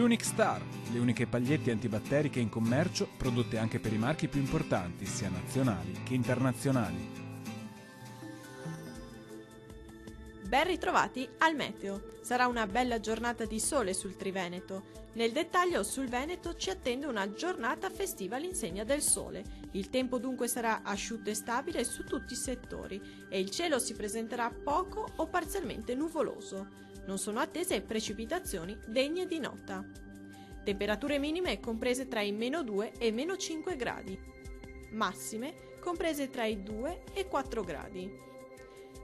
L'Unic Star, le uniche pagliette antibatteriche in commercio, prodotte anche per i marchi più importanti, sia nazionali che internazionali. Ben ritrovati al meteo. Sarà una bella giornata di sole sul Triveneto. Nel dettaglio, sul Veneto ci attende una giornata festiva all'insegna del sole. Il tempo dunque sarà asciutto e stabile su tutti i settori e il cielo si presenterà poco o parzialmente nuvoloso. Non sono attese precipitazioni degne di nota. Temperature minime comprese tra i -2 e -5 gradi. Massime comprese tra i 2 e 4 gradi.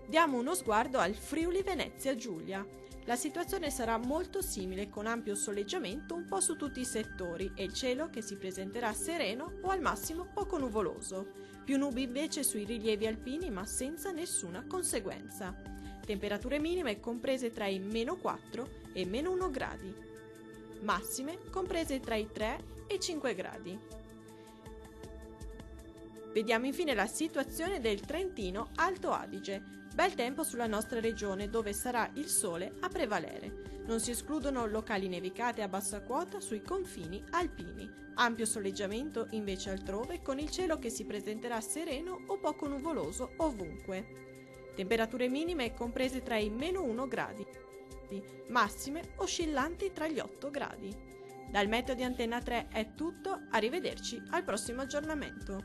Diamo uno sguardo al Friuli Venezia Giulia. La situazione sarà molto simile, con ampio soleggiamento un po' su tutti i settori e il cielo che si presenterà sereno o al massimo poco nuvoloso. Più nubi invece sui rilievi alpini, ma senza nessuna conseguenza. Temperature minime comprese tra i -4 e -1 gradi. Massime comprese tra i 3 e i 5 gradi. Vediamo infine la situazione del Trentino Alto Adige. Bel tempo sulla nostra regione, dove sarà il sole a prevalere. Non si escludono locali nevicate a bassa quota sui confini alpini. Ampio soleggiamento invece altrove, con il cielo che si presenterà sereno o poco nuvoloso ovunque. Temperature minime comprese tra i -1 gradi, massime oscillanti tra gli 8 gradi. Dal meteo di Antenna 3 è tutto, arrivederci al prossimo aggiornamento.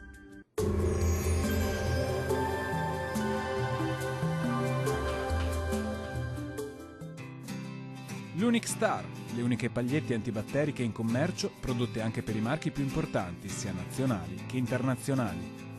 L'Unic Star, le uniche pagliette antibatteriche in commercio, prodotte anche per i marchi più importanti, sia nazionali che internazionali.